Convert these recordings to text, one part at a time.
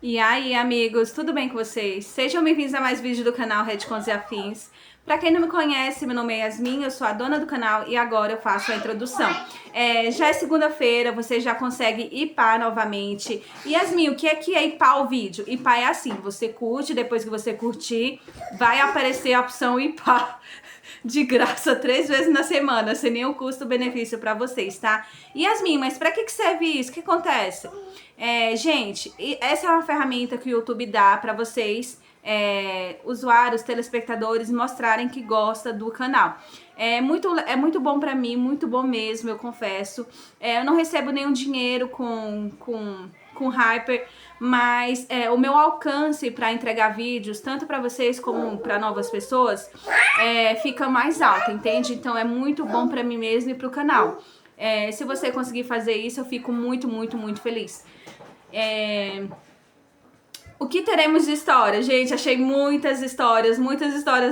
E aí, amigos, tudo bem com vocês? Sejam bem-vindos a mais vídeo do canal Retcons e Afins. Pra quem não me conhece, meu nome é Yasmin, eu sou a dona do canal e agora eu faço a introdução. Já é segunda-feira, você já consegue ipar novamente. Yasmin, o que é ipar o vídeo? Ipar é assim, você curte, depois que você curtir, vai aparecer a opção ipar de graça 3 vezes na semana, sem nenhum custo-benefício pra vocês, tá? Yasmin, mas pra que serve isso? O que acontece? Gente, essa é uma ferramenta que o YouTube dá para vocês, usuários, telespectadores, mostrarem que gosta do canal. É muito bom para mim, muito bom mesmo, eu confesso. Eu não recebo nenhum dinheiro com Hyper, mas o meu alcance para entregar vídeos, tanto para vocês como para novas pessoas, fica mais alto, entende? Então é muito bom para mim mesmo e para o canal. Se você conseguir fazer isso, eu fico muito, muito, muito feliz. O que teremos de história? Gente, achei muitas histórias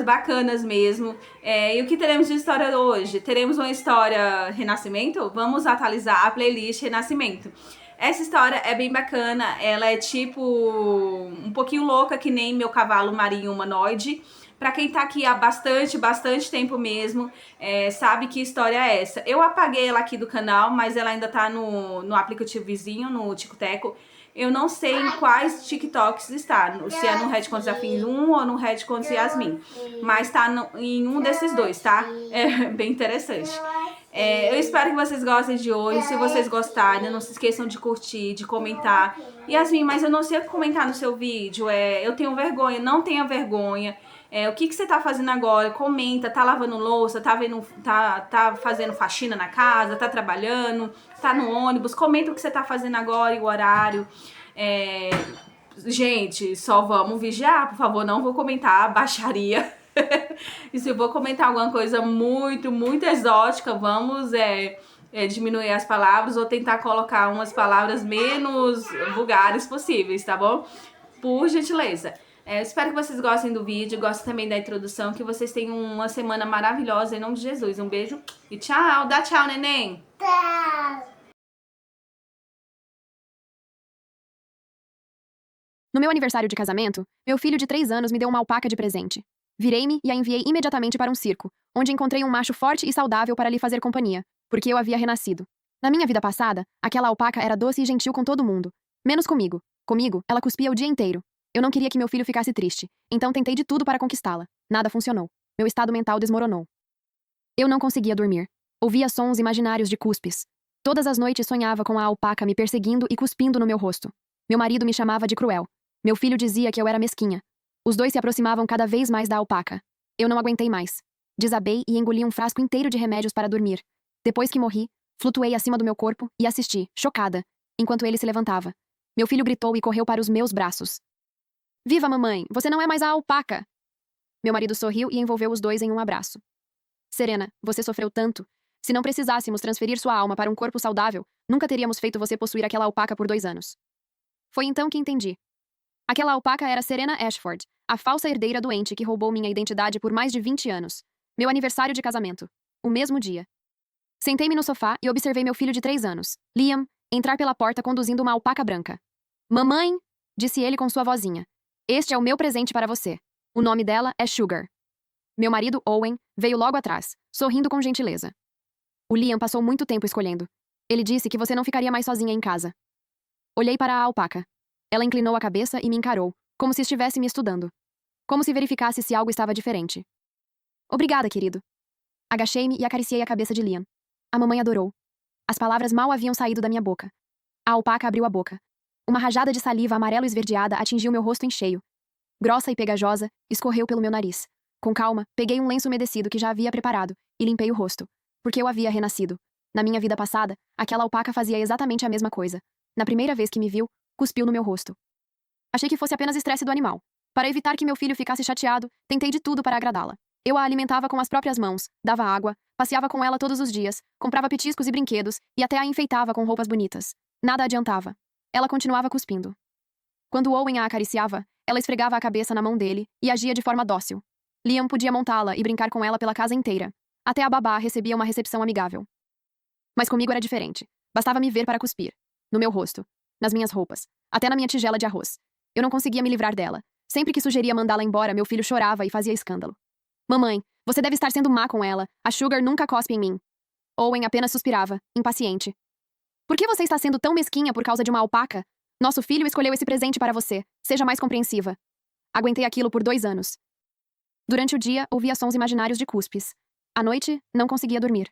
bacanas mesmo. E o que teremos de história hoje? Teremos uma história Renascimento? Vamos atualizar a playlist Renascimento. Essa história é bem bacana, ela é tipo um pouquinho louca, que nem Meu Cavalo Marinho Humanoide. Pra quem tá aqui há bastante tempo mesmo, sabe que história é essa. Eu apaguei ela aqui do canal, mas ela ainda tá no aplicativo vizinho, no Ticoteco. Eu não sei em quais TikToks está, se é no Retcons Afins 1 ou no Retcons Yasmin, mas tá em um desses dois, tá? É bem interessante. Eu espero que vocês gostem de hoje. Se vocês gostarem, não se esqueçam de curtir, de comentar. Yasmin, mas eu não sei o que comentar no seu vídeo. Eu tenho vergonha, não tenha vergonha. O que você tá fazendo agora? Comenta, tá lavando louça, tá fazendo faxina na casa, tá trabalhando, tá no ônibus. Comenta o que você tá fazendo agora e o horário. Gente, só vamos vigiar, por favor, não vou comentar baixaria. E se eu vou comentar alguma coisa muito, muito exótica, vamos diminuir as palavras ou tentar colocar umas palavras menos vulgares possíveis, tá bom? Por gentileza. Espero que vocês gostem do vídeo, gostem também da introdução, que vocês tenham uma semana maravilhosa, em nome de Jesus. Um beijo e tchau. Dá tchau, neném. Tchau. No meu aniversário de casamento, meu filho de 3 anos me deu uma alpaca de presente. Virei-me e a enviei imediatamente para um circo, onde encontrei um macho forte e saudável para lhe fazer companhia, porque eu havia renascido. Na minha vida passada, aquela alpaca era doce e gentil com todo mundo, menos comigo. Comigo, ela cuspia o dia inteiro. Eu não queria que meu filho ficasse triste, então tentei de tudo para conquistá-la. Nada funcionou. Meu estado mental desmoronou. Eu não conseguia dormir. Ouvia sons imaginários de cuspes. Todas as noites sonhava com a alpaca me perseguindo e cuspindo no meu rosto. Meu marido me chamava de cruel. Meu filho dizia que eu era mesquinha. Os dois se aproximavam cada vez mais da alpaca. Eu não aguentei mais. Desabei e engoli um frasco inteiro de remédios para dormir. Depois que morri, flutuei acima do meu corpo e assisti, chocada, enquanto ele se levantava. Meu filho gritou e correu para os meus braços. Viva, mamãe! Você não é mais a alpaca! Meu marido sorriu e envolveu os dois em um abraço. Serena, você sofreu tanto. Se não precisássemos transferir sua alma para um corpo saudável, nunca teríamos feito você possuir aquela alpaca por 2 anos. Foi então que entendi. Aquela alpaca era Serena Ashford, a falsa herdeira doente que roubou minha identidade por mais de 20 anos. Meu aniversário de casamento. O mesmo dia. Sentei-me no sofá e observei meu filho de 3 anos, Liam, entrar pela porta conduzindo uma alpaca branca. Mamãe, disse ele com sua vozinha. Este é o meu presente para você. O nome dela é Sugar. Meu marido, Owen, veio logo atrás, sorrindo com gentileza. O Liam passou muito tempo escolhendo. Ele disse que você não ficaria mais sozinha em casa. Olhei para a alpaca. Ela inclinou a cabeça e me encarou, como se estivesse me estudando. Como se verificasse se algo estava diferente. Obrigada, querido. Agachei-me e acariciei a cabeça de Liam. A mamãe adorou. As palavras mal haviam saído da minha boca. A alpaca abriu a boca. Uma rajada de saliva amarelo esverdeada atingiu meu rosto em cheio. Grossa e pegajosa, escorreu pelo meu nariz. Com calma, peguei um lenço umedecido que já havia preparado e limpei o rosto, porque eu havia renascido. Na minha vida passada, aquela alpaca fazia exatamente a mesma coisa. Na primeira vez que me viu, cuspiu no meu rosto. Achei que fosse apenas estresse do animal. Para evitar que meu filho ficasse chateado, tentei de tudo para agradá-la. Eu a alimentava com as próprias mãos, dava água, passeava com ela todos os dias, comprava petiscos e brinquedos e até a enfeitava com roupas bonitas. Nada adiantava. Ela continuava cuspindo. Quando Owen a acariciava, ela esfregava a cabeça na mão dele e agia de forma dócil. Liam podia montá-la e brincar com ela pela casa inteira. Até a babá recebia uma recepção amigável. Mas comigo era diferente. Bastava me ver para cuspir. No meu rosto. Nas minhas roupas. Até na minha tigela de arroz. Eu não conseguia me livrar dela. Sempre que sugeria mandá-la embora, meu filho chorava e fazia escândalo. Mamãe, você deve estar sendo má com ela. A Sugar nunca cospe em mim. Owen apenas suspirava, impaciente. Por que você está sendo tão mesquinha por causa de uma alpaca? Nosso filho escolheu esse presente para você. Seja mais compreensiva. Aguentei aquilo por 2 anos. Durante o dia, ouvia sons imaginários de cuspes. À noite, não conseguia dormir.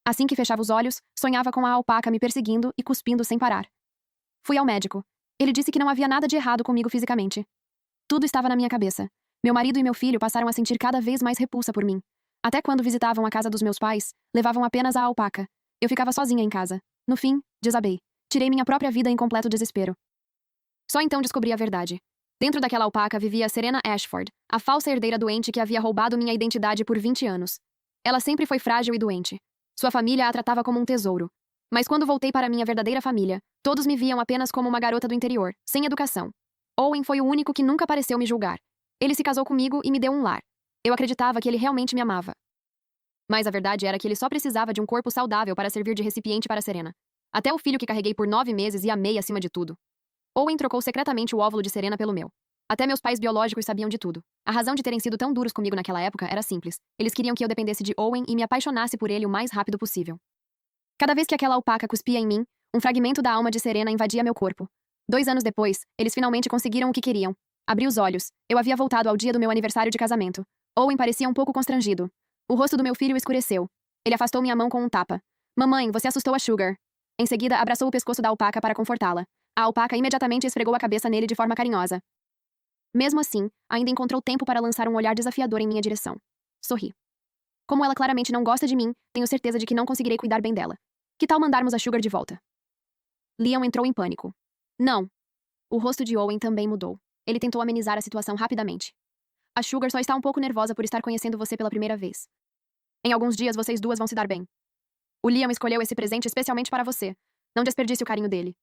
Assim que fechava os olhos, sonhava com a alpaca me perseguindo e cuspindo sem parar. Fui ao médico. Ele disse que não havia nada de errado comigo fisicamente. Tudo estava na minha cabeça. Meu marido e meu filho passaram a sentir cada vez mais repulsa por mim. Até quando visitavam a casa dos meus pais, levavam apenas a alpaca. Eu ficava sozinha em casa. No fim, desabei. Tirei minha própria vida em completo desespero. Só então descobri a verdade. Dentro daquela alpaca vivia Serena Ashford, a falsa herdeira doente que havia roubado minha identidade por 20 anos. Ela sempre foi frágil e doente. Sua família a tratava como um tesouro. Mas quando voltei para minha verdadeira família, todos me viam apenas como uma garota do interior, sem educação. Owen foi o único que nunca pareceu me julgar. Ele se casou comigo e me deu um lar. Eu acreditava que ele realmente me amava. Mas a verdade era que ele só precisava de um corpo saudável para servir de recipiente para Serena. Até o filho que carreguei por 9 meses e amei acima de tudo. Owen trocou secretamente o óvulo de Serena pelo meu. Até meus pais biológicos sabiam de tudo. A razão de terem sido tão duros comigo naquela época era simples. Eles queriam que eu dependesse de Owen e me apaixonasse por ele o mais rápido possível. Cada vez que aquela alpaca cuspia em mim, um fragmento da alma de Serena invadia meu corpo. 2 anos depois, eles finalmente conseguiram o que queriam. Abri os olhos. Eu havia voltado ao dia do meu aniversário de casamento. Owen parecia um pouco constrangido. O rosto do meu filho escureceu. Ele afastou minha mão com um tapa. Mamãe, você assustou a Sugar. Em seguida, abraçou o pescoço da alpaca para confortá-la. A alpaca imediatamente esfregou a cabeça nele de forma carinhosa. Mesmo assim, ainda encontrou tempo para lançar um olhar desafiador em minha direção. Sorri. Como ela claramente não gosta de mim, tenho certeza de que não conseguirei cuidar bem dela. Que tal mandarmos a Sugar de volta? Liam entrou em pânico. Não. O rosto de Owen também mudou. Ele tentou amenizar a situação rapidamente. A Sugar só está um pouco nervosa por estar conhecendo você pela primeira vez. Em alguns dias vocês duas vão se dar bem. O Liam escolheu esse presente especialmente para você. Não desperdice o carinho dele.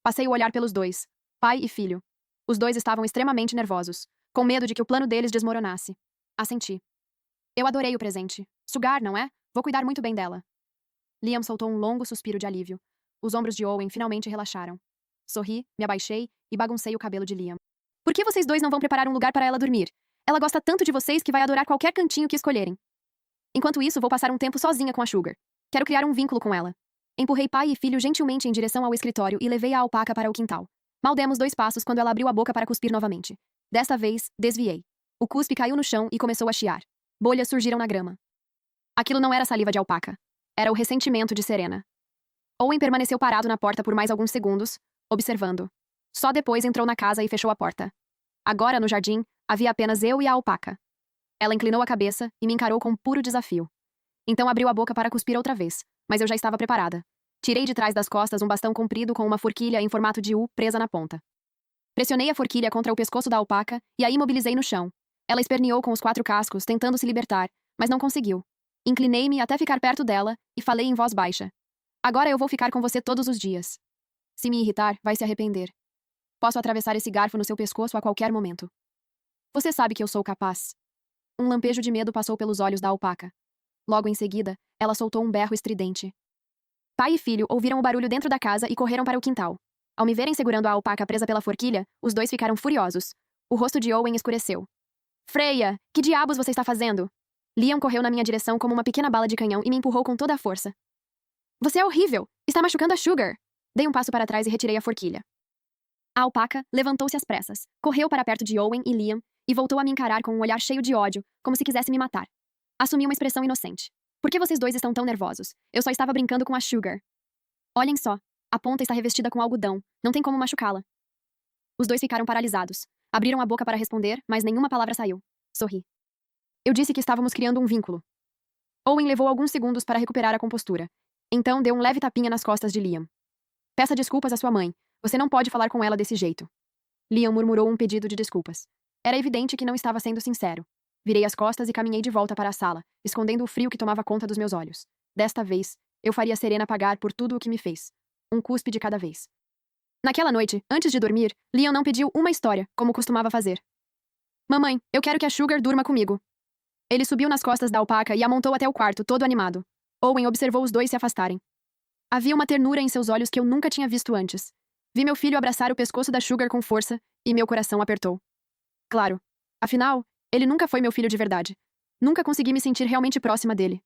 Passei o olhar pelos dois, pai e filho. Os dois estavam extremamente nervosos, com medo de que o plano deles desmoronasse. Assenti. Eu adorei o presente. Sugar, não é? Vou cuidar muito bem dela. Liam soltou um longo suspiro de alívio. Os ombros de Owen finalmente relaxaram. Sorri, me abaixei e baguncei o cabelo de Liam. Por que vocês dois não vão preparar um lugar para ela dormir? Ela gosta tanto de vocês que vai adorar qualquer cantinho que escolherem. Enquanto isso, vou passar um tempo sozinha com a Sugar. Quero criar um vínculo com ela. Empurrei pai e filho gentilmente em direção ao escritório e levei a alpaca para o quintal. Mal demos 2 passos quando ela abriu a boca para cuspir novamente. Desta vez, desviei. O cuspe caiu no chão e começou a chiar. Bolhas surgiram na grama. Aquilo não era saliva de alpaca. Era o ressentimento de Serena. Owen permaneceu parado na porta por mais alguns segundos, observando. Só depois entrou na casa e fechou a porta. Agora, no jardim, havia apenas eu e a alpaca. Ela inclinou a cabeça e me encarou com puro desafio. Então abriu a boca para cuspir outra vez, mas eu já estava preparada. Tirei de trás das costas um bastão comprido com uma forquilha em formato de U presa na ponta. Pressionei a forquilha contra o pescoço da alpaca e a imobilizei no chão. Ela esperneou com os 4 cascos, tentando se libertar, mas não conseguiu. Inclinei-me até ficar perto dela e falei em voz baixa. Agora eu vou ficar com você todos os dias. Se me irritar, vai se arrepender. Posso atravessar esse garfo no seu pescoço a qualquer momento. Você sabe que eu sou capaz. Um lampejo de medo passou pelos olhos da alpaca. Logo em seguida, ela soltou um berro estridente. Pai e filho ouviram o barulho dentro da casa e correram para o quintal. Ao me verem segurando a alpaca presa pela forquilha, os dois ficaram furiosos. O rosto de Owen escureceu. Freya, que diabos você está fazendo? Liam correu na minha direção como uma pequena bala de canhão e me empurrou com toda a força. Você é horrível! Está machucando a Sugar! Dei um passo para trás e retirei a forquilha. A alpaca levantou-se às pressas, correu para perto de Owen e Liam e voltou a me encarar com um olhar cheio de ódio, como se quisesse me matar. Assumi uma expressão inocente. Por que vocês dois estão tão nervosos? Eu só estava brincando com a Sugar. Olhem só. A ponta está revestida com algodão. Não tem como machucá-la. Os dois ficaram paralisados. Abriram a boca para responder, mas nenhuma palavra saiu. Sorri. Eu disse que estávamos criando um vínculo. Owen levou alguns segundos para recuperar a compostura. Então deu um leve tapinha nas costas de Liam. Peça desculpas à sua mãe. Você não pode falar com ela desse jeito. Liam murmurou um pedido de desculpas. Era evidente que não estava sendo sincero. Virei as costas e caminhei de volta para a sala, escondendo o frio que tomava conta dos meus olhos. Desta vez, eu faria Serena pagar por tudo o que me fez. Um cuspe de cada vez. Naquela noite, antes de dormir, Liam não pediu uma história, como costumava fazer. Mamãe, eu quero que a Sugar durma comigo. Ele subiu nas costas da alpaca e a montou até o quarto, todo animado. Owen observou os dois se afastarem. Havia uma ternura em seus olhos que eu nunca tinha visto antes. Vi meu filho abraçar o pescoço da Sugar com força e meu coração apertou. Claro. Afinal, ele nunca foi meu filho de verdade. Nunca consegui me sentir realmente próxima dele.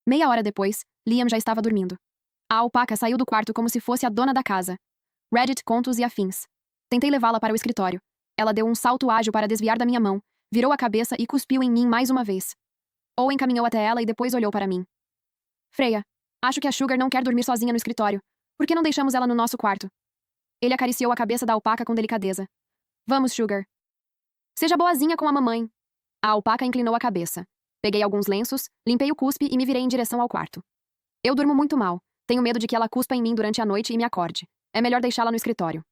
Meia hora depois, Liam já estava dormindo. A alpaca saiu do quarto como se fosse a dona da casa. Reddit, contos e afins. Tentei levá-la para o escritório. Ela deu um salto ágil para desviar da minha mão, virou a cabeça e cuspiu em mim mais uma vez. Owen caminhou até ela e depois olhou para mim. Freya, acho que a Sugar não quer dormir sozinha no escritório. Por que não deixamos ela no nosso quarto? Ele acariciou a cabeça da alpaca com delicadeza. Vamos, Sugar. Seja boazinha com a mamãe. A alpaca inclinou a cabeça. Peguei alguns lenços, limpei o cuspe e me virei em direção ao quarto. Eu durmo muito mal. Tenho medo de que ela cuspa em mim durante a noite e me acorde. É melhor deixá-la no escritório.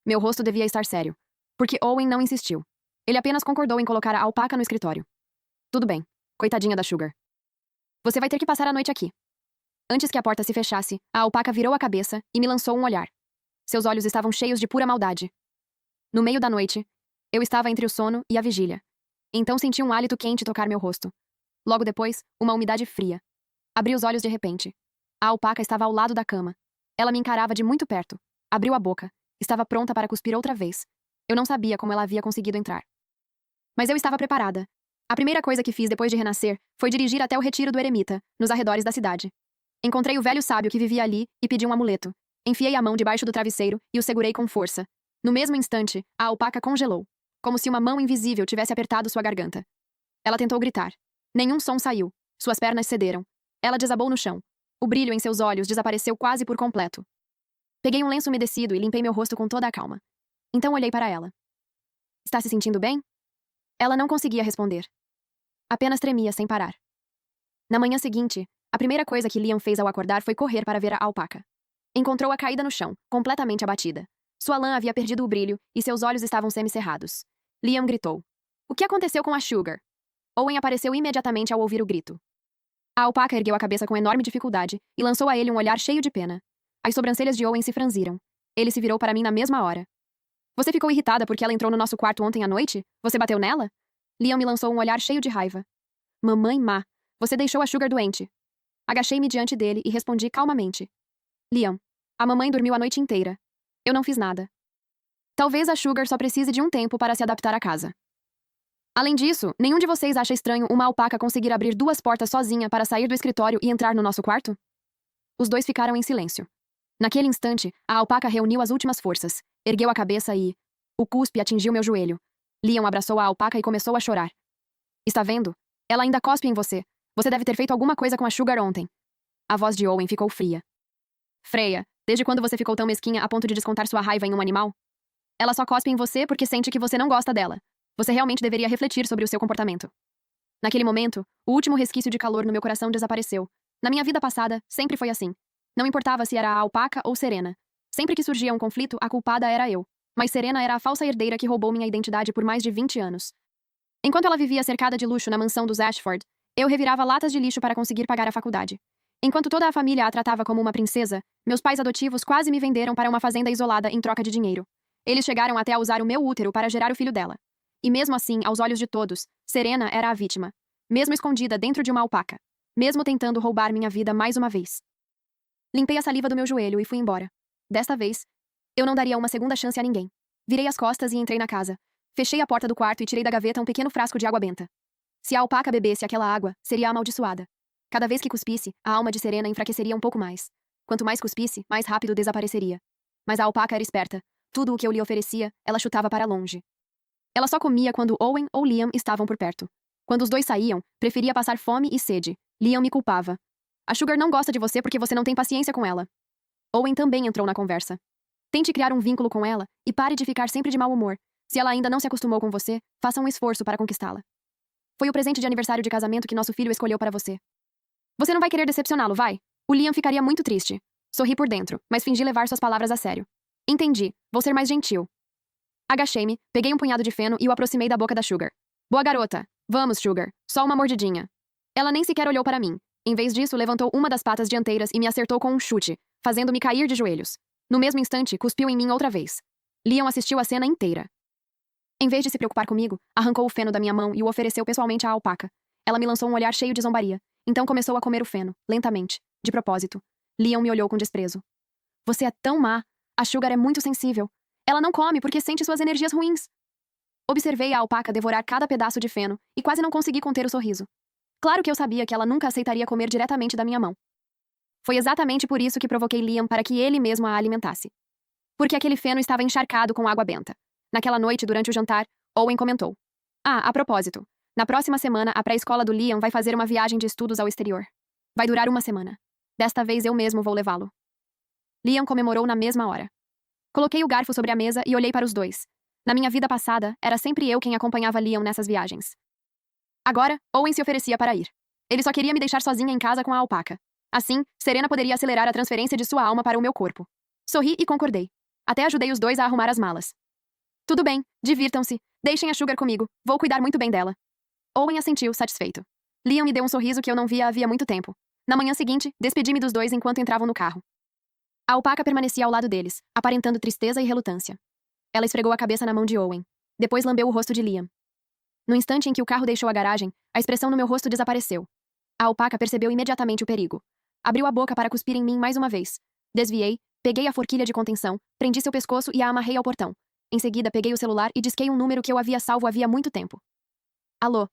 Meu rosto devia estar sério. Porque Owen não insistiu. Ele apenas concordou em colocar a alpaca no escritório. Tudo bem. Coitadinha da Sugar. Você vai ter que passar a noite aqui. Antes que a porta se fechasse, a alpaca virou a cabeça e me lançou um olhar. Seus olhos estavam cheios de pura maldade. No meio da noite, eu estava entre o sono e a vigília. Então senti um hálito quente tocar meu rosto. Logo depois, uma umidade fria. Abri os olhos de repente. A alpaca estava ao lado da cama. Ela me encarava de muito perto. Abriu a boca. Estava pronta para cuspir outra vez. Eu não sabia como ela havia conseguido entrar. Mas eu estava preparada. A primeira coisa que fiz depois de renascer foi dirigir até o retiro do eremita, nos arredores da cidade. Encontrei o velho sábio que vivia ali e pedi um amuleto. Enfiei a mão debaixo do travesseiro e o segurei com força. No mesmo instante, a alpaca congelou, como se uma mão invisível tivesse apertado sua garganta. Ela tentou gritar. Nenhum som saiu. Suas pernas cederam. Ela desabou no chão. O brilho em seus olhos desapareceu quase por completo. Peguei um lenço umedecido e limpei meu rosto com toda a calma. Então olhei para ela. Está se sentindo bem? Ela não conseguia responder. Apenas tremia sem parar. Na manhã seguinte, a primeira coisa que Liam fez ao acordar foi correr para ver a alpaca. Encontrou-a caída no chão, completamente abatida. Sua lã havia perdido o brilho e seus olhos estavam semicerrados. Liam gritou. O que aconteceu com a Sugar? Owen apareceu imediatamente ao ouvir o grito. A alpaca ergueu a cabeça com enorme dificuldade e lançou a ele um olhar cheio de pena. As sobrancelhas de Owen se franziram. Ele se virou para mim na mesma hora. Você ficou irritada porque ela entrou no nosso quarto ontem à noite? Você bateu nela? Liam me lançou um olhar cheio de raiva. Mamãe má, você deixou a Sugar doente. Agachei-me diante dele e respondi calmamente. Liam, a mamãe dormiu a noite inteira. Eu não fiz nada. Talvez a Sugar só precise de um tempo para se adaptar à casa. Além disso, nenhum de vocês acha estranho uma alpaca conseguir abrir 2 portas sozinha para sair do escritório e entrar no nosso quarto? Os dois ficaram em silêncio. Naquele instante, a alpaca reuniu as últimas forças, ergueu a cabeça e... O cuspe atingiu meu joelho. Liam abraçou a alpaca e começou a chorar. Está vendo? Ela ainda cospe em você. Você deve ter feito alguma coisa com a Sugar ontem. A voz de Owen ficou fria. Freya, desde quando você ficou tão mesquinha a ponto de descontar sua raiva em um animal? Ela só cospe em você porque sente que você não gosta dela. Você realmente deveria refletir sobre o seu comportamento. Naquele momento, o último resquício de calor no meu coração desapareceu. Na minha vida passada, sempre foi assim. Não importava se era a alpaca ou Serena. Sempre que surgia um conflito, a culpada era eu. Mas Serena era a falsa herdeira que roubou minha identidade por mais de 20 anos. Enquanto ela vivia cercada de luxo na mansão dos Ashford, eu revirava latas de lixo para conseguir pagar a faculdade. Enquanto toda a família a tratava como uma princesa, meus pais adotivos quase me venderam para uma fazenda isolada em troca de dinheiro. Eles chegaram até a usar o meu útero para gerar o filho dela. E mesmo assim, aos olhos de todos, Serena era a vítima. Mesmo escondida dentro de uma alpaca. Mesmo tentando roubar minha vida mais uma vez. Limpei a saliva do meu joelho e fui embora. Desta vez, eu não daria uma segunda chance a ninguém. Virei as costas e entrei na casa. Fechei a porta do quarto e tirei da gaveta um pequeno frasco de água benta. Se a alpaca bebesse aquela água, seria amaldiçoada. Cada vez que cuspisse, a alma de Serena enfraqueceria um pouco mais. Quanto mais cuspisse, mais rápido desapareceria. Mas a alpaca era esperta. Tudo o que eu lhe oferecia, ela chutava para longe. Ela só comia quando Owen ou Liam estavam por perto. Quando os dois saíam, preferia passar fome e sede. Liam me culpava. A Sugar não gosta de você porque você não tem paciência com ela. Owen também entrou na conversa. Tente criar um vínculo com ela e pare de ficar sempre de mau humor. Se ela ainda não se acostumou com você, faça um esforço para conquistá-la. Foi o presente de aniversário de casamento que nosso filho escolheu para você. Você não vai querer decepcioná-lo, vai? O Liam ficaria muito triste. Sorri por dentro, mas fingi levar suas palavras a sério. Entendi, vou ser mais gentil. Agachei-me, peguei um punhado de feno e o aproximei da boca da Sugar. Boa garota. Vamos, Sugar. Só uma mordidinha. Ela nem sequer olhou para mim. Em vez disso, levantou uma das patas dianteiras e me acertou com um chute, fazendo-me cair de joelhos. No mesmo instante, cuspiu em mim outra vez. Liam assistiu a cena inteira. Em vez de se preocupar comigo, arrancou o feno da minha mão e o ofereceu pessoalmente à alpaca. Ela me lançou um olhar cheio de zombaria. Então começou a comer o feno, lentamente, de propósito. Liam me olhou com desprezo. Você é tão má. A Sugar é muito sensível. Ela não come porque sente suas energias ruins. Observei a alpaca devorar cada pedaço de feno e quase não consegui conter o sorriso. Claro que eu sabia que ela nunca aceitaria comer diretamente da minha mão. Foi exatamente por isso que provoquei Liam para que ele mesmo a alimentasse. Porque aquele feno estava encharcado com água benta. Naquela noite, durante o jantar, Owen comentou: "Ah, a propósito, na próxima semana a pré-escola do Liam vai fazer uma viagem de estudos ao exterior. Vai durar uma semana. Desta vez eu mesmo vou levá-lo." Liam comemorou na mesma hora. Coloquei o garfo sobre a mesa e olhei para os dois. Na minha vida passada, era sempre eu quem acompanhava Liam nessas viagens. Agora, Owen se oferecia para ir. Ele só queria me deixar sozinha em casa com a alpaca. Assim, Serena poderia acelerar a transferência de sua alma para o meu corpo. Sorri e concordei. Até ajudei os dois a arrumar as malas. "Tudo bem, divirtam-se. Deixem a Sugar comigo. Vou cuidar muito bem dela." Owen assentiu, satisfeito. Liam me deu um sorriso que eu não via havia muito tempo. Na manhã seguinte, despedi-me dos dois enquanto entravam no carro. A alpaca permanecia ao lado deles, aparentando tristeza e relutância. Ela esfregou a cabeça na mão de Owen. Depois lambeu o rosto de Liam. No instante em que o carro deixou a garagem, a expressão no meu rosto desapareceu. A alpaca percebeu imediatamente o perigo. Abriu a boca para cuspir em mim mais uma vez. Desviei, peguei a forquilha de contenção, prendi seu pescoço e a amarrei ao portão. Em seguida, peguei o celular e disquei um número que eu havia salvo havia muito tempo. "Alô?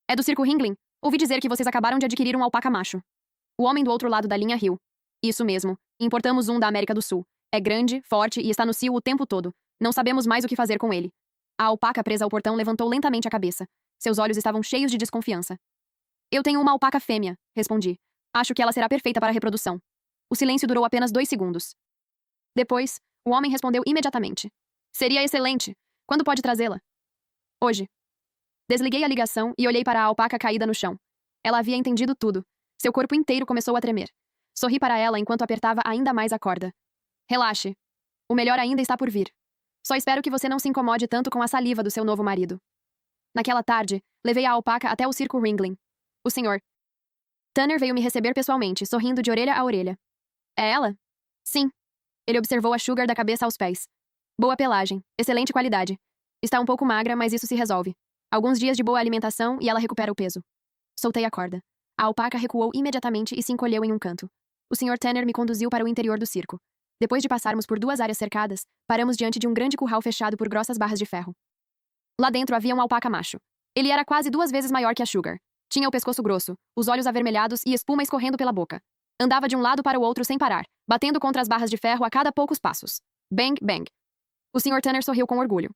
É do Circo Ringling? Ouvi dizer que vocês acabaram de adquirir um alpaca macho." O homem do outro lado da linha riu. "Isso mesmo. Importamos um da América do Sul. É grande, forte e está no cio o tempo todo. Não sabemos mais o que fazer com ele." A alpaca presa ao portão levantou lentamente a cabeça. Seus olhos estavam cheios de desconfiança. "Eu tenho uma alpaca fêmea", respondi. "Acho que ela será perfeita para a reprodução." O silêncio durou apenas 2 segundos. Depois, o homem respondeu imediatamente. "Seria excelente. Quando pode trazê-la?" "Hoje." Desliguei a ligação e olhei para a alpaca caída no chão. Ela havia entendido tudo. Seu corpo inteiro começou a tremer. Sorri para ela enquanto apertava ainda mais a corda. "Relaxe. O melhor ainda está por vir. Só espero que você não se incomode tanto com a saliva do seu novo marido." Naquela tarde, levei a alpaca até o Circo Ringling. O Sr. Tanner veio me receber pessoalmente, sorrindo de orelha a orelha. "É ela?" "Sim." Ele observou a Sugar da cabeça aos pés. "Boa pelagem. Excelente qualidade. Está um pouco magra, mas isso se resolve. Alguns dias de boa alimentação e ela recupera o peso." Soltei a corda. A alpaca recuou imediatamente e se encolheu em um canto. O Sr. Tanner me conduziu para o interior do circo. Depois de passarmos por 2 áreas cercadas, paramos diante de um grande curral fechado por grossas barras de ferro. Lá dentro havia um alpaca macho. Ele era quase 2 vezes maior que a Sugar. Tinha o pescoço grosso, os olhos avermelhados e espuma escorrendo pela boca. Andava de um lado para o outro sem parar, batendo contra as barras de ferro a cada poucos passos. Bang, bang. O Sr. Tanner sorriu com orgulho.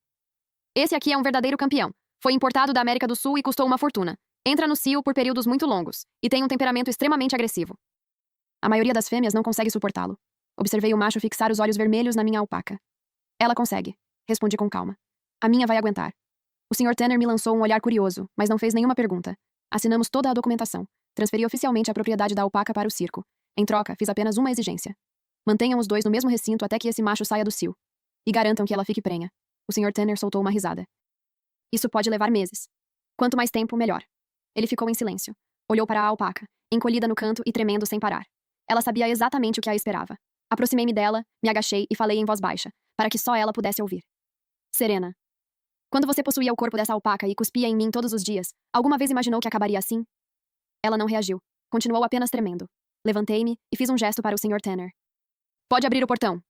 "Esse aqui é um verdadeiro campeão. Foi importado da América do Sul e custou uma fortuna. Entra no cio por períodos muito longos, e tem um temperamento extremamente agressivo. A maioria das fêmeas não consegue suportá-lo." Observei o macho fixar os olhos vermelhos na minha alpaca. "Ela consegue", respondi com calma. "A minha vai aguentar." O Sr. Tanner me lançou um olhar curioso, mas não fez nenhuma pergunta. Assinamos toda a documentação. Transferi oficialmente a propriedade da alpaca para o circo. Em troca, fiz apenas uma exigência. Mantenham os dois no mesmo recinto até que esse macho saia do cio. E garantam que ela fique prenha. O Sr. Tanner soltou uma risada. "Isso pode levar meses. Quanto mais tempo, melhor." Ele ficou em silêncio. Olhou para a alpaca, encolhida no canto e tremendo sem parar. Ela sabia exatamente o que a esperava. Aproximei-me dela, me agachei e falei em voz baixa, para que só ela pudesse ouvir. "Serena, quando você possuía o corpo dessa alpaca e cuspia em mim todos os dias, alguma vez imaginou que acabaria assim?" Ela não reagiu. Continuou apenas tremendo. Levantei-me e fiz um gesto para o Sr. Tanner. "Pode abrir o portão."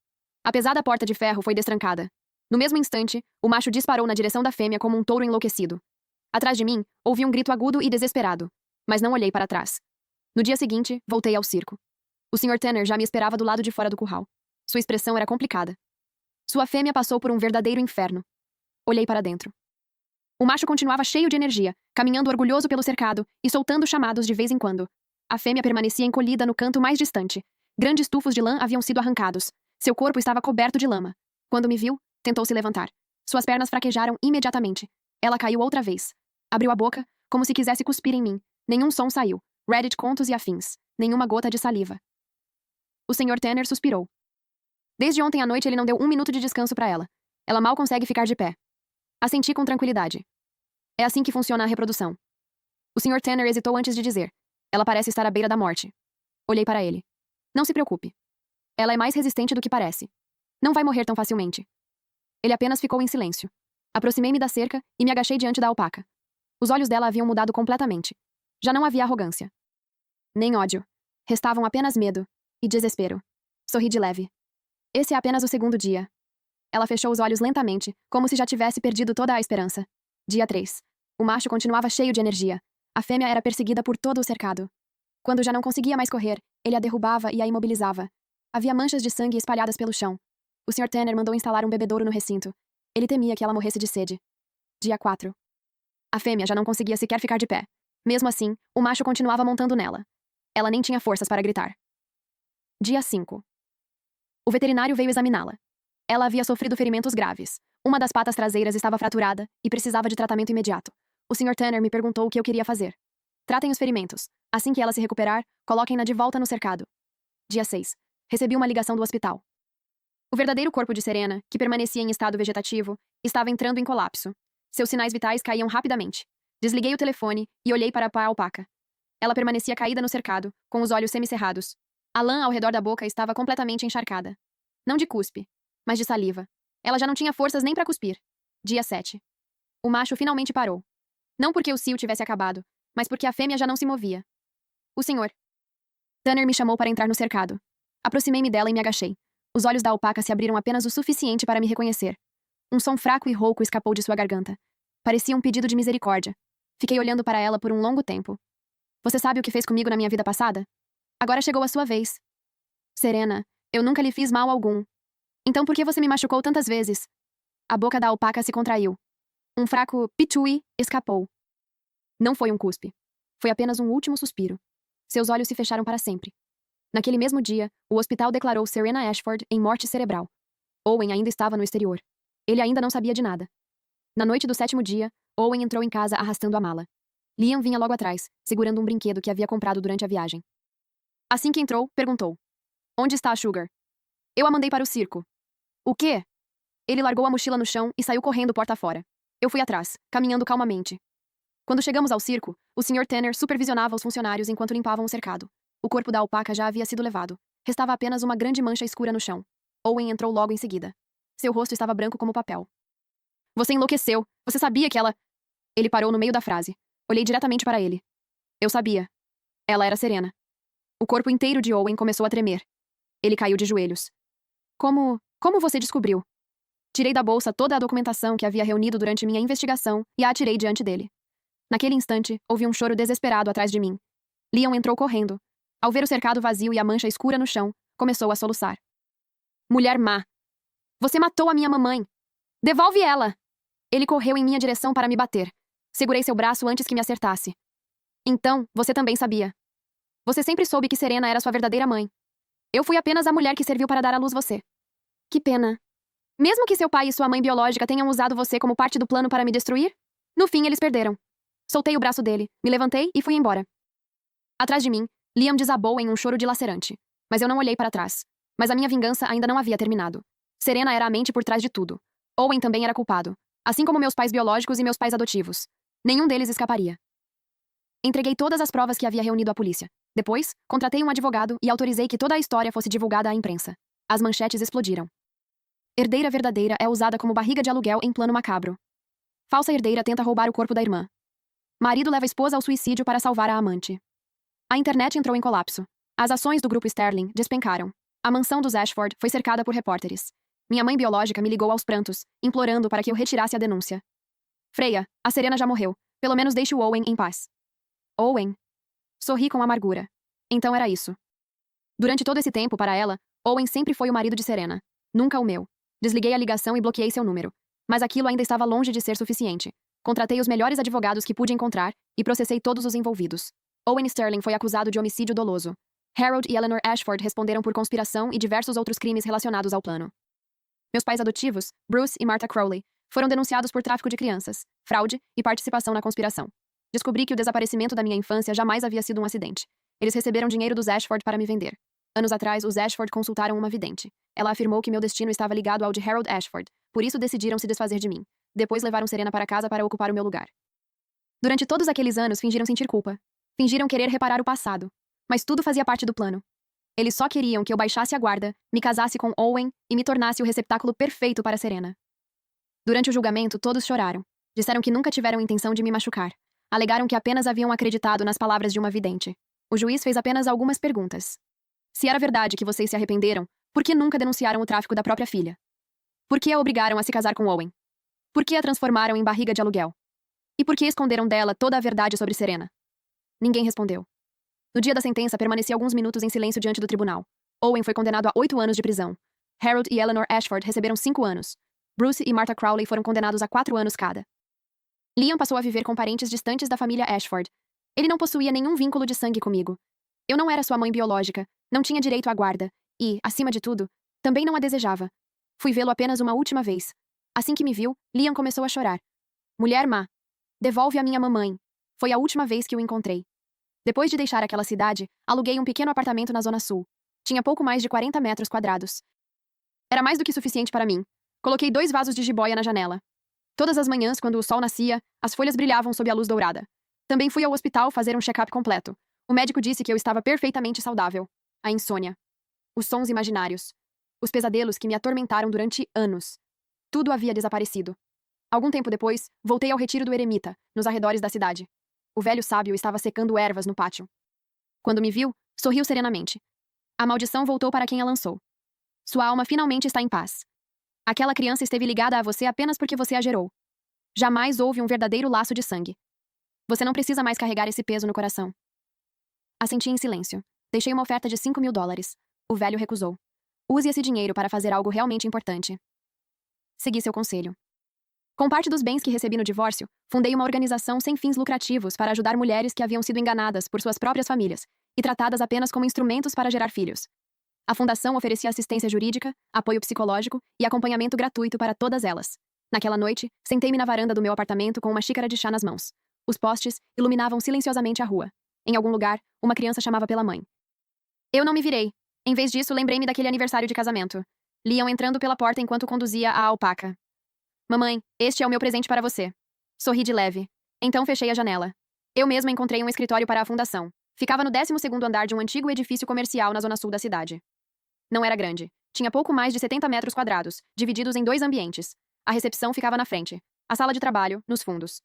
A pesada porta de ferro foi destrancada. No mesmo instante, o macho disparou na direção da fêmea como um touro enlouquecido. Atrás de mim, ouvi um grito agudo e desesperado, mas não olhei para trás. No dia seguinte, voltei ao circo. O Sr. Tanner já me esperava do lado de fora do curral. Sua expressão era complicada. Sua fêmea passou por um verdadeiro inferno. Olhei para dentro. O macho continuava cheio de energia, caminhando orgulhoso pelo cercado e soltando chamados de vez em quando. A fêmea permanecia encolhida no canto mais distante. Grandes tufos de lã haviam sido arrancados. Seu corpo estava coberto de lama. Quando me viu, tentou se levantar. Suas pernas fraquejaram imediatamente. Ela caiu outra vez. Abriu a boca, como se quisesse cuspir em mim. Nenhum som saiu. Reddit contos e afins. Nenhuma gota de saliva. O Sr. Tanner suspirou. Desde ontem à noite ele não deu 1 minuto de descanso para ela. Ela mal consegue ficar de pé. Assenti com tranquilidade. É assim que funciona a reprodução. O Sr. Tanner hesitou antes de dizer. Ela parece estar à beira da morte. Olhei para ele. Não se preocupe. Ela é mais resistente do que parece. Não vai morrer tão facilmente. Ele apenas ficou em silêncio. Aproximei-me da cerca e me agachei diante da alpaca. Os olhos dela haviam mudado completamente. Já não havia arrogância. Nem ódio. Restavam apenas medo e desespero. Sorri de leve. Esse é apenas o segundo dia. Ela fechou os olhos lentamente, como se já tivesse perdido toda a esperança. Dia 3. O macho continuava cheio de energia. A fêmea era perseguida por todo o cercado. Quando já não conseguia mais correr, ele a derrubava e a imobilizava. Havia manchas de sangue espalhadas pelo chão. O Sr. Tanner mandou instalar um bebedouro no recinto. Ele temia que ela morresse de sede. Dia 4. A fêmea já não conseguia sequer ficar de pé. Mesmo assim, o macho continuava montando nela. Ela nem tinha forças para gritar. Dia 5. O veterinário veio examiná-la. Ela havia sofrido ferimentos graves. Uma das patas traseiras estava fraturada e precisava de tratamento imediato. O Sr. Tanner me perguntou o que eu queria fazer. Tratem os ferimentos. Assim que ela se recuperar, coloquem-na de volta no cercado. Dia 6. Recebi uma ligação do hospital. O verdadeiro corpo de Serena, que permanecia em estado vegetativo, estava entrando em colapso. Seus sinais vitais caíam rapidamente. Desliguei o telefone e olhei para a alpaca. Ela permanecia caída no cercado, com os olhos semicerrados. A lã ao redor da boca estava completamente encharcada. Não de cuspe, mas de saliva. Ela já não tinha forças nem para cuspir. Dia 7. O macho finalmente parou. Não porque o cio tivesse acabado, mas porque a fêmea já não se movia. O senhor. Tanner me chamou para entrar no cercado. Aproximei-me dela e me agachei. Os olhos da alpaca se abriram apenas o suficiente para me reconhecer. Um som fraco e rouco escapou de sua garganta. Parecia um pedido de misericórdia. Fiquei olhando para ela por um longo tempo. Você sabe o que fez comigo na minha vida passada? Agora chegou a sua vez. Serena, eu nunca lhe fiz mal algum. Então por que você me machucou tantas vezes? A boca da alpaca se contraiu. Um fraco pitui escapou. Não foi um cuspe. Foi apenas um último suspiro. Seus olhos se fecharam para sempre. Naquele mesmo dia, o hospital declarou Serena Ashford em morte cerebral. Owen ainda estava no exterior. Ele ainda não sabia de nada. Na noite do 7º dia, Owen entrou em casa arrastando a mala. Liam vinha logo atrás, segurando um brinquedo que havia comprado durante a viagem. Assim que entrou, perguntou. Onde está a Sugar? Eu a mandei para o circo. O quê? Ele largou a mochila no chão e saiu correndo porta fora. Eu fui atrás, caminhando calmamente. Quando chegamos ao circo, o Sr. Tanner supervisionava os funcionários enquanto limpavam o cercado. O corpo da alpaca já havia sido levado. Restava apenas uma grande mancha escura no chão. Owen entrou logo em seguida. Seu rosto estava branco como papel. Você enlouqueceu. Você sabia que ela... Ele parou no meio da frase. Olhei diretamente para ele. Eu sabia. Ela era Serena. O corpo inteiro de Owen começou a tremer. Ele caiu de joelhos. Como você descobriu? Tirei da bolsa toda a documentação que havia reunido durante minha investigação e a atirei diante dele. Naquele instante, ouvi um choro desesperado atrás de mim. Liam entrou correndo. Ao ver o cercado vazio e a mancha escura no chão, começou a soluçar. Mulher má! Você matou a minha mamãe! Devolve ela! Ele correu em minha direção para me bater. Segurei seu braço antes que me acertasse. Então, você também sabia. Você sempre soube que Serena era sua verdadeira mãe. Eu fui apenas a mulher que serviu para dar à luz você. Que pena. Mesmo que seu pai e sua mãe biológica tenham usado você como parte do plano para me destruir, no fim eles perderam. Soltei o braço dele, me levantei e fui embora. Atrás de mim, Liam desabou em um choro dilacerante. Mas eu não olhei para trás. Mas a minha vingança ainda não havia terminado. Serena era a mente por trás de tudo. Owen também era culpado. Assim como meus pais biológicos e meus pais adotivos. Nenhum deles escaparia. Entreguei todas as provas que havia reunido à polícia. Depois, contratei um advogado e autorizei que toda a história fosse divulgada à imprensa. As manchetes explodiram. Herdeira verdadeira é usada como barriga de aluguel em plano macabro. Falsa herdeira tenta roubar o corpo da irmã. Marido leva a esposa ao suicídio para salvar a amante. A internet entrou em colapso. As ações do grupo Sterling despencaram. A mansão dos Ashford foi cercada por repórteres. Minha mãe biológica me ligou aos prantos, implorando para que eu retirasse a denúncia. Freya, a Serena já morreu. Pelo menos deixe o Owen em paz. Owen? Sorri com amargura. Então era isso. Durante todo esse tempo, para ela, Owen sempre foi o marido de Serena. Nunca o meu. Desliguei a ligação e bloqueei seu número. Mas aquilo ainda estava longe de ser suficiente. Contratei os melhores advogados que pude encontrar e processei todos os envolvidos. Owen Sterling foi acusado de homicídio doloso. Harold e Eleanor Ashford responderam por conspiração e diversos outros crimes relacionados ao plano. Meus pais adotivos, Bruce e Martha Crowley, foram denunciados por tráfico de crianças, fraude e participação na conspiração. Descobri que o desaparecimento da minha infância jamais havia sido um acidente. Eles receberam dinheiro dos Ashford para me vender. Anos atrás, os Ashford consultaram uma vidente. Ela afirmou que meu destino estava ligado ao de Harold Ashford, por isso decidiram se desfazer de mim. Depois levaram Serena para casa para ocupar o meu lugar. Durante todos aqueles anos, fingiram sentir culpa. Fingiram querer reparar o passado. Mas tudo fazia parte do plano. Eles só queriam que eu baixasse a guarda, me casasse com Owen e me tornasse o receptáculo perfeito para Serena. Durante o julgamento, todos choraram. Disseram que nunca tiveram intenção de me machucar. Alegaram que apenas haviam acreditado nas palavras de uma vidente. O juiz fez apenas algumas perguntas. Se era verdade que vocês se arrependeram, Por que nunca denunciaram o tráfico da própria filha? Por que a obrigaram a se casar com Owen? Por que a transformaram em barriga de aluguel? E por que esconderam dela toda a verdade sobre Serena? Ninguém respondeu. No dia da sentença, permaneci alguns minutos em silêncio diante do tribunal. Owen foi condenado a 8 anos de prisão. Harold e Eleanor Ashford receberam 5 anos. Bruce e Martha Crowley foram condenados a 4 anos cada. Liam passou a viver com parentes distantes da família Ashford. Ele não possuía nenhum vínculo de sangue comigo. Eu não era sua mãe biológica, não tinha direito à guarda, e, acima de tudo, também não a desejava. Fui vê-lo apenas uma última vez. Assim que me viu, Liam começou a chorar. Mulher má. Devolve a minha mamãe. Foi a última vez que o encontrei. Depois de deixar aquela cidade, aluguei um pequeno apartamento na Zona Sul. Tinha pouco mais de 40 metros quadrados. Era mais do que suficiente para mim. Coloquei 2 vasos de jiboia na janela. Todas as manhãs, quando o sol nascia, as folhas brilhavam sob a luz dourada. Também fui ao hospital fazer um check-up completo. O médico disse que eu estava perfeitamente saudável. A insônia. Os sons imaginários. Os pesadelos que me atormentaram durante anos. Tudo havia desaparecido. Algum tempo depois, voltei ao retiro do eremita, nos arredores da cidade. O velho sábio estava secando ervas no pátio. Quando me viu, sorriu serenamente. A maldição voltou para quem a lançou. Sua alma finalmente está em paz. Aquela criança esteve ligada a você apenas porque você a gerou. Jamais houve um verdadeiro laço de sangue. Você não precisa mais carregar esse peso no coração. Assenti em silêncio. Deixei uma oferta de $5.000. O velho recusou. Use esse dinheiro para fazer algo realmente importante. Segui seu conselho. Com parte dos bens que recebi no divórcio, fundei uma organização sem fins lucrativos para ajudar mulheres que haviam sido enganadas por suas próprias famílias e tratadas apenas como instrumentos para gerar filhos. A fundação oferecia assistência jurídica, apoio psicológico e acompanhamento gratuito para todas elas. Naquela noite, sentei-me na varanda do meu apartamento com uma xícara de chá nas mãos. Os postes iluminavam silenciosamente a rua. Em algum lugar, uma criança chamava pela mãe. Eu não me virei. Em vez disso, lembrei-me daquele aniversário de casamento. Liam entrando pela porta enquanto conduzia a alpaca. Mamãe, este é o meu presente para você. Sorri de leve. Então fechei a janela. Eu mesma encontrei um escritório para a fundação. Ficava no 12º andar de um antigo edifício comercial na zona sul da cidade. Não era grande. Tinha pouco mais de 70 metros quadrados, divididos em 2 ambientes. A recepção ficava na frente. A sala de trabalho, nos fundos.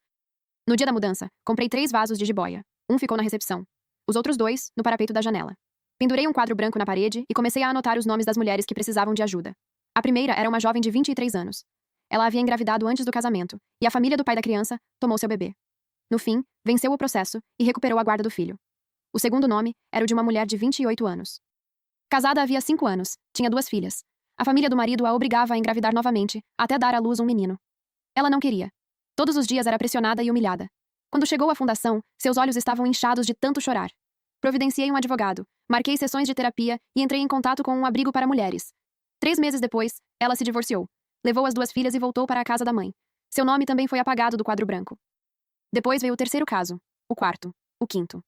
No dia da mudança, comprei 3 vasos de jiboia. Um ficou na recepção. Os outros 2, no parapeito da janela. Pendurei um quadro branco na parede e comecei a anotar os nomes das mulheres que precisavam de ajuda. A primeira era uma jovem de 23 anos. Ela havia engravidado antes do casamento, e a família do pai da criança tomou seu bebê. No fim, venceu o processo e recuperou a guarda do filho. O segundo nome era o de uma mulher de 28 anos. Casada havia 5 anos, tinha 2 filhas. A família do marido a obrigava a engravidar novamente, até dar à luz um menino. Ela não queria. Todos os dias era pressionada e humilhada. Quando chegou à fundação, seus olhos estavam inchados de tanto chorar. Providenciei um advogado, marquei sessões de terapia e entrei em contato com um abrigo para mulheres. 3 meses depois, ela se divorciou. Levou as 2 filhas e voltou para a casa da mãe. Seu nome também foi apagado do quadro branco. Depois veio o 3º caso, o 4º, o 5º.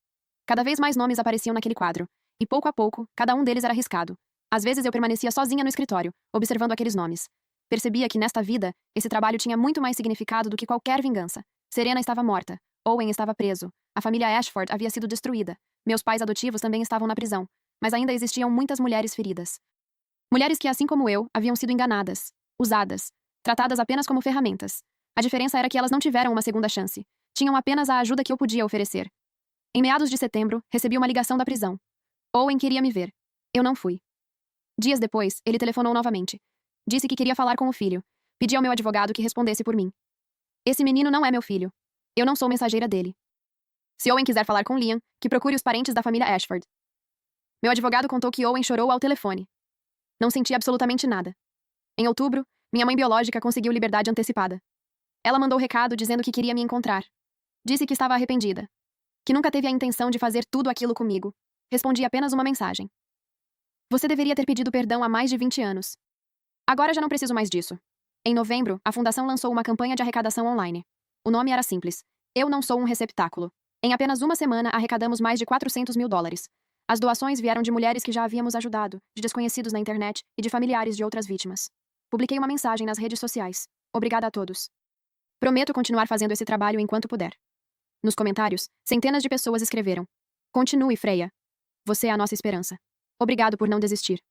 Cada vez mais nomes apareciam naquele quadro, e pouco a pouco, cada um deles era riscado. Às vezes eu permanecia sozinha no escritório, observando aqueles nomes. Percebia que nesta vida, esse trabalho tinha muito mais significado do que qualquer vingança. Serena estava morta. Owen estava preso. A família Ashford havia sido destruída. Meus pais adotivos também estavam na prisão. Mas ainda existiam muitas mulheres feridas. Mulheres que, assim como eu, haviam sido enganadas, usadas, tratadas apenas como ferramentas. A diferença era que elas não tiveram uma segunda chance. Tinham apenas a ajuda que eu podia oferecer. Em meados de setembro, recebi uma ligação da prisão. Owen queria me ver. Eu não fui. Dias depois, ele telefonou novamente. Disse que queria falar com o filho. Pedi ao meu advogado que respondesse por mim. Esse menino não é meu filho. Eu não sou mensageira dele. Se Owen quiser falar com Liam, que procure os parentes da família Ashford. Meu advogado contou que Owen chorou ao telefone. Não senti absolutamente nada. Em outubro, minha mãe biológica conseguiu liberdade antecipada. Ela mandou recado dizendo que queria me encontrar. Disse que estava arrependida. Que nunca teve a intenção de fazer tudo aquilo comigo. Respondi apenas uma mensagem. Você deveria ter pedido perdão há mais de 20 anos. Agora já não preciso mais disso. Em novembro, a fundação lançou uma campanha de arrecadação online. O nome era simples. Eu não sou um receptáculo. Em apenas uma semana, arrecadamos mais de $400 mil. As doações vieram de mulheres que já havíamos ajudado, de desconhecidos na internet e de familiares de outras vítimas. Publiquei uma mensagem nas redes sociais. Obrigada a todos. Prometo continuar fazendo esse trabalho enquanto puder. Nos comentários, centenas de pessoas escreveram. Continue, Freya. Você é a nossa esperança. Obrigado por não desistir.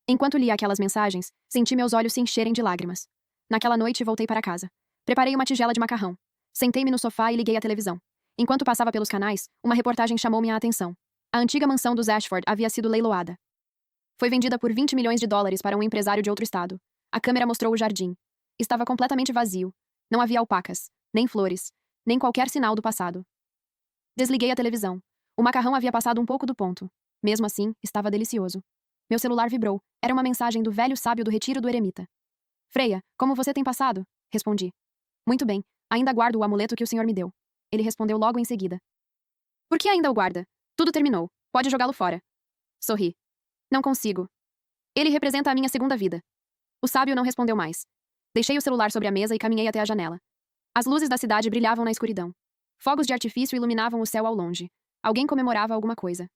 Enquanto lia aquelas mensagens, senti meus olhos se encherem de lágrimas. Naquela noite, voltei para casa. Preparei uma tigela de macarrão. Sentei-me no sofá e liguei a televisão. Enquanto passava pelos canais, uma reportagem chamou minha atenção. A antiga mansão dos Ashford havia sido leiloada. Foi vendida por 20 milhões de dólares para um empresário de outro estado. A câmera mostrou o jardim. Estava completamente vazio. Não havia alpacas, nem flores, nem qualquer sinal do passado. Desliguei a televisão. O macarrão havia passado um pouco do ponto. Mesmo assim, estava delicioso. Meu celular vibrou. Era uma mensagem do velho sábio do retiro do eremita. Freia, como você tem passado? Respondi. Muito bem, ainda guardo o amuleto que o senhor me deu. Ele respondeu logo em seguida. Por que ainda o guarda? Tudo terminou. Pode jogá-lo fora. Sorri. Não consigo. Ele representa a minha segunda vida. O sábio não respondeu mais. Deixei o celular sobre a mesa e caminhei até a janela. As luzes da cidade brilhavam na escuridão. Fogos de artifício iluminavam o céu ao longe. Alguém comemorava alguma coisa.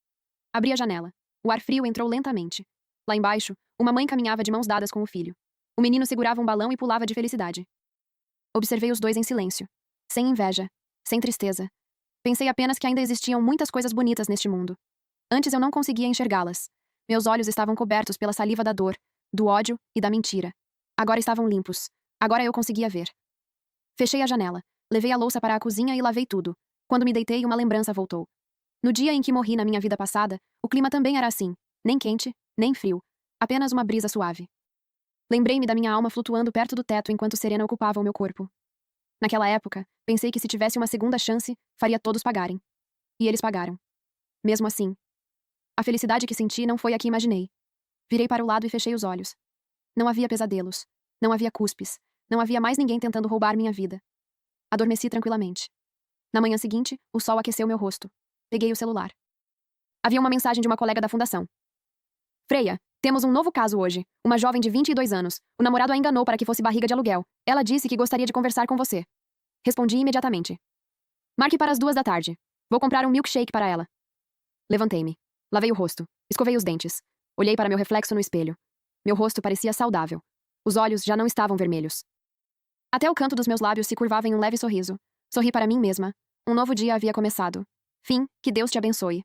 Abri a janela. O ar frio entrou lentamente. Lá embaixo, uma mãe caminhava de mãos dadas com o filho. O menino segurava um balão e pulava de felicidade. Observei os dois em silêncio. Sem inveja. Sem tristeza. Pensei apenas que ainda existiam muitas coisas bonitas neste mundo. Antes eu não conseguia enxergá-las. Meus olhos estavam cobertos pela saliva da dor, do ódio e da mentira. Agora estavam limpos. Agora eu conseguia ver. Fechei a janela. Levei a louça para a cozinha e lavei tudo. Quando me deitei, uma lembrança voltou. No dia em que morri na minha vida passada, o clima também era assim. Nem quente, nem frio. Apenas uma brisa suave. Lembrei-me da minha alma flutuando perto do teto enquanto Serena ocupava o meu corpo. Naquela época, pensei que se tivesse uma segunda chance, faria todos pagarem. E eles pagaram. Mesmo assim. A felicidade que senti não foi a que imaginei. Virei para o lado e fechei os olhos. Não havia pesadelos. Não havia cuspes. Não havia mais ninguém tentando roubar minha vida. Adormeci tranquilamente. Na manhã seguinte, o sol aqueceu meu rosto. Peguei o celular. Havia uma mensagem de uma colega da fundação. Freia, temos um novo caso hoje. Uma jovem de 22 anos. O namorado a enganou para que fosse barriga de aluguel. Ela disse que gostaria de conversar com você. Respondi imediatamente. Marque para as 2 da tarde. Vou comprar um milkshake para ela. Levantei-me. Lavei o rosto. Escovei os dentes. Olhei para meu reflexo no espelho. Meu rosto parecia saudável. Os olhos já não estavam vermelhos. Até o canto dos meus lábios se curvava em um leve sorriso. Sorri para mim mesma. Um novo dia havia começado. Fim, que Deus te abençoe.